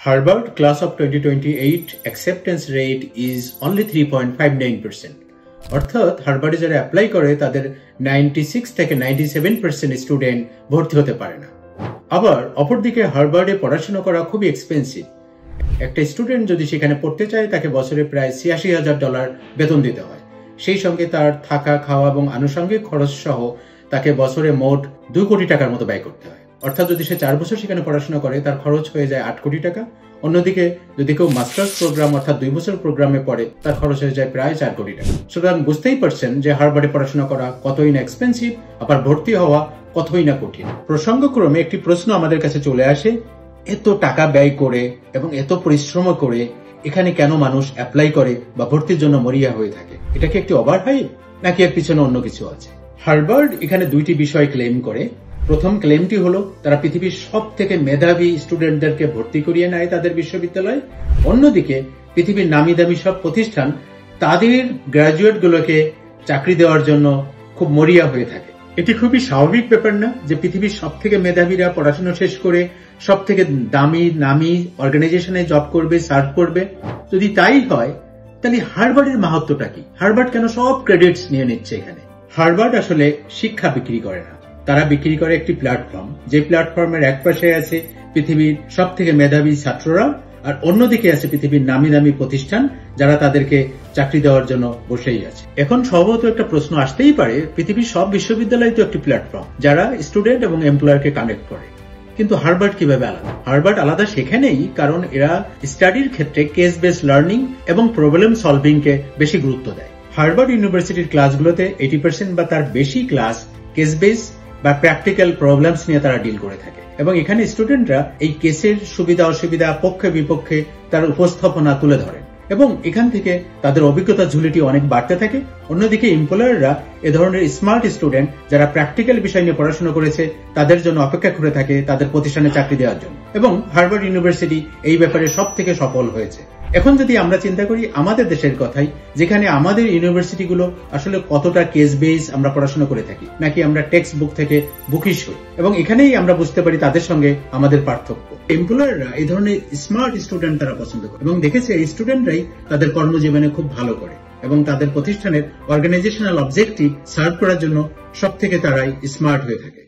Harvard class of 2028 acceptance rate is only 3.59%. অর্থাৎ হার্ভার্ডে যারা apply করে তাদের 96 থেকে 97% স্টুডেন্ট ভর্তি হতে পারে না। আবার অপরদিকে হার্ভার্ডে পড়াশোনা করা খুবই এক্সপেন্সিভ। একটা স্টুডেন্ট যদি সেখানে পড়তে চায় তাকে বছরে প্রায় $৮৬,০০০ বেতন দিতে হয়। সেই সঙ্গে তার থাকা, খাওয়া এবং আনুষঙ্গিক খরচ সহ তাকে বছরে মোট 2 কোটি টাকার মতো ব্যয় করতে হয়। অর্থাৎ যদি সে 4 বছর সেখানে পড়াশোনা করে তার খরচ হয়ে যায় 8 কোটি টাকা। অন্যদিকে যদি কেউ মাস্টার্স প্রোগ্রাম অর্থাৎ 2 বছর প্রোগ্রামে পড়ে তার খরচ হয়ে যায় প্রায় 4 কোটি টাকা। সুতরাং বুঝতেই পারছেন যে হার্ভার্ডে পড়াশোনা করা কতই না এক্সপেন্সিভ, আবার ভর্তি হওয়া কতই না কঠিন। প্রসঙ্গক্রমে একটি প্রশ্ন আমাদের কাছে চলে আসে, এত টাকা ব্যয় করে এবং এত পরিশ্রম করে এখানে কেন মানুষ অ্যাপ্লাই করে বা ভর্তির জন্য মরিয়া হয়ে থাকে? এটা কি একটি ওভারহাইপ নাকি এর পিছনে অন্য কিছু আছে? হার্ভার্ড এখানে 2টি বিষয় ক্লেম করে। প্রথম ক্লেমটি হলো তারা পৃথিবীর সব থেকে মেধাবী স্টুডেন্টদেরকে ভর্তি করিয়ে নেয় তাদের বিশ্ববিদ্যালয়ে। অন্যদিকে পৃথিবীর নামি দামি সব প্রতিষ্ঠান তাদের গ্রাজুয়েটগুলোকে চাকরি দেওয়ার জন্য খুব মরিয়া হয়ে থাকে। এটি খুবই স্বাভাবিক ব্যাপার না যে পৃথিবীর সব থেকে মেধাবীরা পড়াশোনা শেষ করে সব থেকে দামি নামি অর্গানাইজেশনে জব করবে, সার্ভ করবে? যদি তাই হয় তাহলে হার্ভার্ডের মাহাত্ম্যটা কি? হার্ভার্ড কেন সব ক্রেডিটস নিয়ে নিচ্ছে এখানে? হার্ভার্ড আসলে শিক্ষা বিক্রি করে না, তারা বিক্রি করে একটি প্ল্যাটফর্ম, যে প্ল্যাটফর্মের এক পাশে আছে পৃথিবীর সব থেকে মেধাবী ছাত্ররা আর অন্যদিকে আছে পৃথিবীর নামি দামি প্রতিষ্ঠান যারা তাদেরকে চাকরি দেওয়ার জন্য বসেই আছে। এখন সম্ভবত একটা প্রশ্ন আসতেই পারে, পৃথিবীর সব বিশ্ববিদ্যালয় তো একটি প্ল্যাটফর্ম যারা স্টুডেন্ট এবং এমপ্লয়ারকে কানেক্ট করে, কিন্তু হার্ভার্ড কিভাবে আলাদা? হার্ভার্ড আলাদা সেখানেই কারণ এরা স্টাডির ক্ষেত্রে কেস বেসড লার্নিং এবং প্রবলেম সলভিং কে বেশি গুরুত্ব দেয়। হার্ভার্ড ইউনিভার্সিটির ক্লাসগুলোতে 80% বা তার বেশি ক্লাস কেস বেস বা প্র্যাকটিক্যাল প্রবলেমস নিয়ে তারা ডিল করে থাকে এবং এখানে স্টুডেন্টরা এই কেসের সুবিধা অসুবিধা, পক্ষে বিপক্ষে তার উপস্থাপনা তুলে ধরেন এবং এখান থেকে তাদের অভিজ্ঞতা ঝুলিটি অনেক বাড়তে থাকে। অন্যদিকে এমপ্লয়াররা এ ধরনের স্মার্ট স্টুডেন্ট যারা প্র্যাকটিক্যাল বিষয় নিয়ে পড়াশোনা করেছে তাদের জন্য অপেক্ষা করে থাকে তাদের প্রতিষ্ঠানে চাকরি দেওয়ার জন্য এবং হার্ভার্ড ইউনিভার্সিটি এই ব্যাপারে সব থেকে সফল হয়েছে। এখন যদি আমরা চিন্তা করি আমাদের দেশের কথাই, যেখানে আমাদের ইউনিভার্সিটিগুলো আসলে কতটা কেস বেস আমরা পড়াশোনা করে থাকি নাকি আমরা টেক্সট বুক থেকে বুকিশ হই, এবং এখানেই আমরা বুঝতে পারি তাদের সঙ্গে আমাদের পার্থক্য। এমপ্লয়াররা এই ধরনের স্মার্ট স্টুডেন্ট তারা পছন্দ করে এবং দেখেছে এই স্টুডেন্টরাই তাদের কর্মজীবনে খুব ভালো করে এবং তাদের প্রতিষ্ঠানের অর্গানাইজেশনাল অবজেক্টিভ সার্ভ করার জন্য সব থেকে তারাই স্মার্ট হয়ে থাকে।